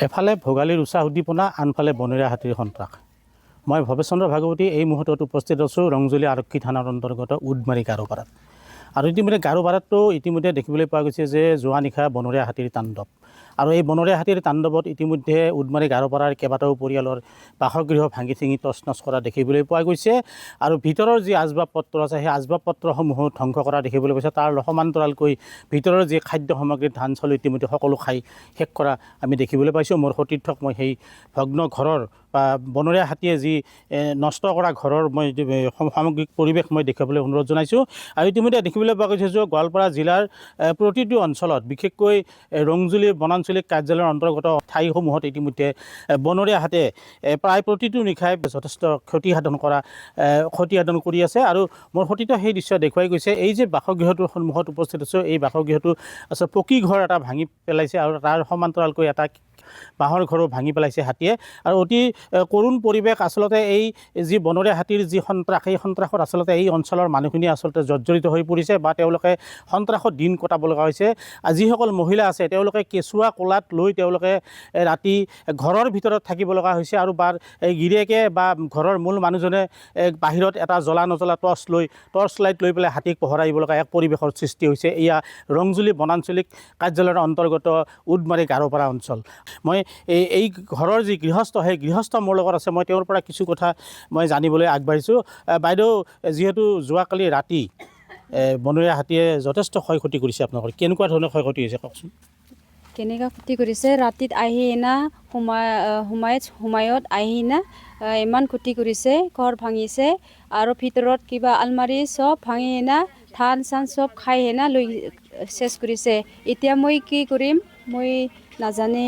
এফালে ভোগালীৰ উষা উদ্দীপনা, আনফালে বনৰীয়া হাতীৰ সন্ত্ৰাস। মই ভৱেশ চন্দ্ৰ ভাগৱতী এই মুহূৰ্তত উপস্থিত আছোঁ ৰংজুলি আৰক্ষী থানাৰ অন্তৰ্গত উদমাৰী গাৰোপাৰাত। আৰু ইতিমধ্যে গাৰোপাৰাতো ইতিমধ্যে দেখিবলৈ পোৱা গৈছে যে যোৱা নিশা বনৰীয়া হাতীৰ তাণ্ডৱ। আৰু এই বনৰীয়া হাতীৰ তাণ্ডৱত ইতিমধ্যে উদমাৰী গাৰোপাৰাৰ কেইবাটাও পৰিয়ালৰ বাসগৃহ ভাঙি চিঙি তছ নছ কৰা দেখিবলৈ পোৱা গৈছে। আৰু ভিতৰৰ যি আচবাব পত্ৰ আছে সেই আচবাব পত্ৰসমূহো ধ্বংস কৰা দেখিবলৈ গৈছে। তাৰ সমান্তৰালকৈ ভিতৰৰ যি খাদ্য সামগ্ৰী ধান চাউল ইতিমধ্যে সকলো খাই শেষ কৰা আমি দেখিবলৈ পাইছোঁ। মোৰ সতীৰ্থক মই সেই ভগ্ন ঘৰৰ বা বনৰীয়া হাতীয়ে যি নষ্ট কৰা ঘৰৰ মই সামগ্ৰিক পৰিৱেশ মই দেখাবলৈ অনুৰোধ জনাইছোঁ। আৰু ইতিমধ্যে দেখিবলৈ পোৱা গৈছে যে গোৱালপাৰা জিলাৰ প্ৰতিটো অঞ্চলত বিশেষকৈ ৰংজুলি বনাঞ্চলিক কাৰ্যালয়ৰ অন্তৰ্গত ঠাইসমূহত ইতিমধ্যে বনৰীয়া হাতীয়ে প্ৰায় প্ৰতিটো নিশাই যথেষ্ট ক্ষতিসাধন কৰি আছে। আৰু মোৰ সতীৰ্থ সেই দৃশ্য দেখুৱাই গৈছে। এই যে বাসগৃহটোৰ সন্মুখত উপস্থিত আছোঁ, এই বাসগৃহটো আছে পকী ঘৰ এটা ভাঙি পেলাইছে আৰু তাৰ সমান্তৰালকৈ এটা বাঁহৰ ঘৰো ভাঙি পেলাইছে হাতীয়ে। আৰু অতি কৰুণ পৰিৱেশ। আচলতে এই যি বনৰীয়া হাতীৰ যি সন্ত্ৰাস, সেই সন্ত্ৰাসত আচলতে এই অঞ্চলৰ মানুহখিনি আচলতে জৰ্জৰিত হৈ পৰিছে বা তেওঁলোকে সন্ত্ৰাসত দিন কটাব লগা হৈছে। যিসকল মহিলা আছে তেওঁলোকে কেঁচুৱা কোলাত লৈ তেওঁলোকে ৰাতি ঘৰৰ ভিতৰত থাকিব লগা হৈছে। আৰু বা গিৰিয়েকে বা ঘৰৰ মূল মানুহজনে বাহিৰত এটা জ্বলা নজ্বলা টৰ্চ লাইট লৈ পেলাই হাতীক পহৰা দিব লগা এক পৰিৱেশৰ সৃষ্টি হৈছে। এয়া ৰংজুলি বনাঞ্চলিক কাৰ্যালয়ৰ অন্তৰ্গত উদমাৰী গাৰোপাৰা অঞ্চল। মই এই ঘৰৰ যি গৃহস্থ, সেই গৃহস্থ মোৰ লগত আছে। মই তেওঁৰ পৰা কিছু কথা মই জানিবলৈ আগবাঢ়িছোঁ। বাইদেউ, যিহেতু যোৱাকালি ৰাতি বনৰীয়া হাতীয়ে যথেষ্ট ক্ষয় ক্ষতি কৰিছে, আপোনালোকৰ কেনেকুৱা ধৰণৰ ক্ষয় ক্ষতি হৈছে কওকচোন। কেনেকুৱা ক্ষতি কৰিছে? ৰাতিত আহি না সময়ত আহি না ইমান ক্ষতি কৰিছে, ঘৰ ভাঙিছে আৰু ভিতৰত কিবা আলমাৰি চব ভাঙি না ধান চান চব খাই না লৈ চেছ কৰিছে। এতিয়া মই কি কৰিম মই নাজানে।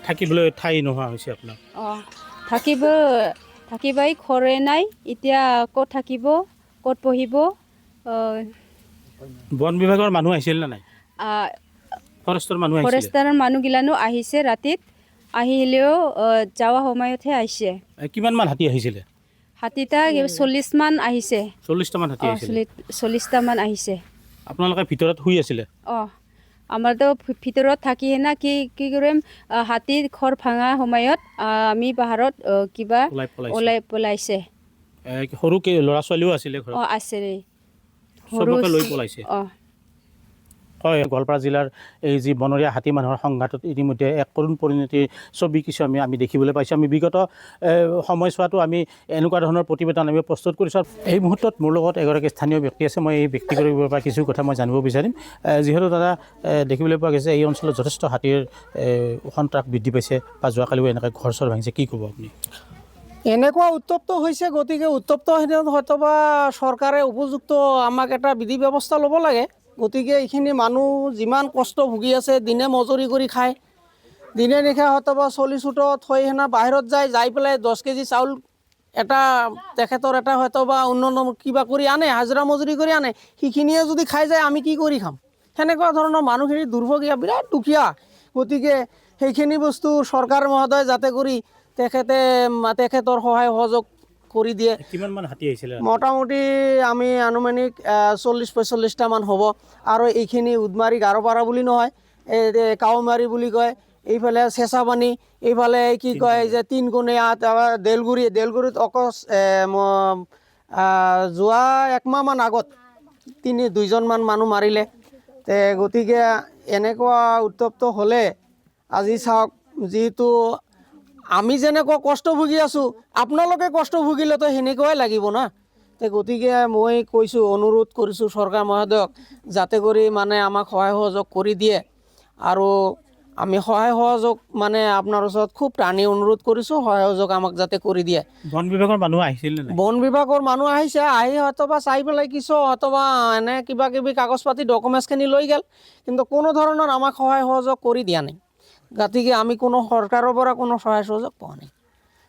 থাকিবলৈ ঠাই নোহোৱা হৈছে আপোনাৰ? থাকিবই ঘৰে নাই। এতিয়া ক'ত থাকিব, ক'ত পঢ়িব? বন বিভাগৰ মানুহ আহিছিল নে নাই? ফৰেষ্টাৰৰ মানুহগিলানো আহিছে ৰাতিত, আহিলেও যোৱা সময়তহে আহিছে। কিমানমান হাতী আহিছিলে? হাতীটা 40 মান আহিছে। 40টামান হাতী আহিছিলে? 40টামান আহিছে। আপোনালোকে ভিতৰত শুই আছিলে? আমাৰতো ভিতৰত থাকি না কি কৰিম, হাতীৰ ঘৰ ভাঙা সময়ত আমি পাহাৰত কিবা ওলাই পলাইছে। সৰু ল'ৰা ছোৱালীও আছিলে ঘৰত? আছে ৰে, সৰুকে লৈ পলাইছে। হয়, গোৱালপাৰা জিলাৰ এই যি বনৰীয়া হাতী মানুহৰ সংঘাতত ইতিমধ্যে এক কৰুণ পৰিণতিৰ ছবি কিছু আমি দেখিবলৈ পাইছোঁ। আমি বিগত সময়ছোৱাতো আমি এনেকুৱা ধৰণৰ প্ৰতিবেদন আমি প্ৰস্তুত কৰিছোঁ। এই মুহূৰ্তত মোৰ লগত এগৰাকী স্থানীয় ব্যক্তি আছে। মই এই ব্যক্তিগৰাকীৰ পৰা কিছু কথা মই জানিব বিচাৰিম। যিহেতু দাদা, দেখিবলৈ পোৱা গৈছে এই অঞ্চলত যথেষ্ট হাতীৰ সন্ত্ৰাস বৃদ্ধি পাইছে বা যোৱাকালিও এনেকৈ ঘৰ চৰ ভাঙিছে, কি ক'ব আপুনি? এনেকুৱা উত্তপ্ত হৈছে, গতিকে উত্তপ্ত হয়তো বা চৰকাৰে উপযুক্ত আমাক এটা বিধি ব্যৱস্থা ল'ব লাগে। গতিকে এইখিনি মানুহ যিমান কষ্ট ভুগি আছে, দিনে মজুৰি কৰি খায়, দিনে নিশা হয়তো বা চলি চুটত থৈ বাহিৰত যাই পেলাই 10 কেজি চাউল এটা তেখেতৰ এটা হয়তো বা অন্য কিবা কৰি আনে, হাজিৰা মজুৰি কৰি আনে, সেইখিনিয়ে যদি খাই যায় আমি কি কৰি খাম? সেনেকুৱা ধৰণৰ মানুহখিনি দুৰ্ভগীয়া, বিৰাট দুখীয়া। গতিকে সেইখিনি বস্তু চৰকাৰ মহোদয় যাতে কৰি তেখেতৰ সহায় সহযোগ কৰি দিয়ে। কিমানমান হাতী আহিছিলে? মোটামুটি আমি আনুমানিক 40-45টামান হ'ব। আৰু এইখিনি উদমাৰী গাৰোপাৰা বুলি নহয়, এই কাৱমাৰী বুলি কয়, এইফালে চেঁচাপানী, এইফালে কি কয় যে তিনকোণীয়া, দেলগুৰিত যোৱা 1 মাহমান আগত 2জনমান মানুহ মাৰিলে। গতিকে এনেকুৱা উত্তপ্ত হ'লে আজি চাওক, যিহেতু আমি যেনেকুৱা কষ্ট ভুগি আছোঁ, আপোনালোকে কষ্ট ভুগিলেতো সেনেকুৱাই লাগিব না। গতিকে মই অনুৰোধ কৰিছোঁ চৰকাৰ মহোদয়ক যাতে কৰি আমাক সহায় সহযোগ কৰি দিয়ে। আৰু আমি সহায় সহযোগ আপোনাৰ ওচৰত খুব টানি অনুৰোধ কৰিছোঁ, সহায় সহযোগ আমাক যাতে কৰি দিয়ে। বন বিভাগৰ মানুহ আহিছিল নে? বন বিভাগৰ মানুহ আহিছে, আহি হয়তো বা চাই পেলাই কিছু হয়তো বা এনে কিবা কিবি কাগজ পাতি ডকুমেণ্টছখিনি লৈ গ'ল, কিন্তু কোনো ধৰণৰ আমাক সহায় সহযোগ কৰি দিয়া নাই। গতিকে আমি কোনো চৰকাৰৰ পৰা কোনো সহায় সহযোগ পোৱা নাই।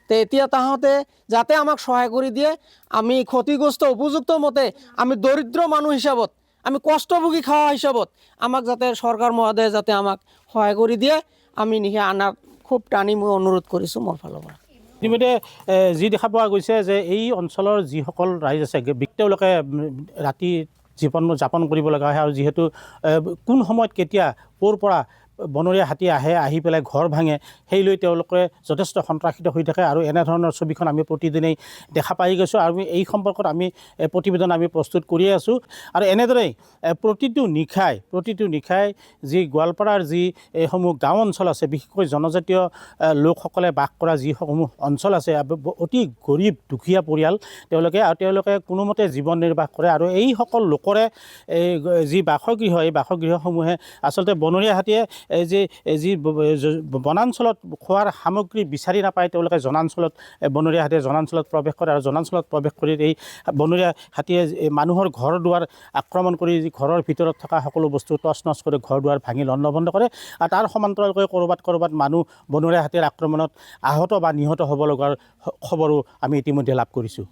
এতিয়া তাহাঁতে যাতে আমাক সহায় কৰি দিয়ে, আমি ক্ষতিগ্ৰস্ত উপযুক্ত মতে আমি দৰিদ্ৰ মানুহ হিচাপত, আমি কষ্টভোগী খোৱা হিচাপত আমাক যাতে চৰকাৰ মহোদয়ে যাতে আমাক সহায় কৰি দিয়ে, আমি নিশা আনাক খুব টানি মই অনুৰোধ কৰিছোঁ মোৰ ফালৰ পৰা। ইতিমধ্যে যি দেখা পোৱা গৈছে যে এই অঞ্চলৰ যিসকল ৰাইজ আছে, তেওঁলোকে ৰাতি জীৱন যাপন কৰিব লগা হয়। আৰু যিহেতু কোন সময়ত কেতিয়া ক'ৰ পৰা বনৰীয়া হাতী আহি পেলাই ঘৰ ভাঙে, সেই লৈ তেওঁলোকে যথেষ্ট সন্ত্ৰাসিত হৈ থাকে আৰু এনেধৰণৰ ছবিখন আমি প্ৰতিদিনেই দেখা পাই গৈছোঁ আৰু এই সম্পৰ্কত আমি প্ৰতিবেদন আমি প্ৰস্তুত কৰিয়ে আছোঁ। আৰু এনেদৰেই প্ৰতিটো নিশাই যি গোৱালপাৰাৰ যি এইসমূহ গাঁও অঞ্চল আছে, বিশেষকৈ জনজাতীয় লোকসকলে বাস কৰা যিসমূহ অঞ্চল আছে, অতি গৰীব দুখীয়া পৰিয়াল তেওঁলোকে কোনোমতে জীৱন নিৰ্বাহ কৰে আৰু এইসকল লোকৰে যি বাসগৃহ, এই বাসগৃহসমূহে আচলতে বনৰীয়া হাতীয়ে যি বনাঞ্চলত খোৱাৰ সামগ্ৰী বিচাৰি নাপায়, তেওঁলোকে বনৰীয়া হাতীয়ে জনাঞ্চলত প্ৰৱেশ কৰে আৰু জনাঞ্চলত প্ৰৱেশ কৰি এই বনৰীয়া হাতীয়ে মানুহৰ ঘৰ দুৱাৰ আক্ৰমণ কৰি ঘৰৰ ভিতৰত থকা সকলো বস্তু তছনছ কৰি ঘৰ দুৱাৰ ভাঙি লণ্ডভণ্ড কৰে আৰু তাৰ সমান্তৰালকৈ ক'ৰবাত মানুহ বনৰীয়া হাতীৰ আক্ৰমণত আহত বা নিহত হ'ব লগাৰ খবৰো আমি ইতিমধ্যে লাভ কৰিছোঁ।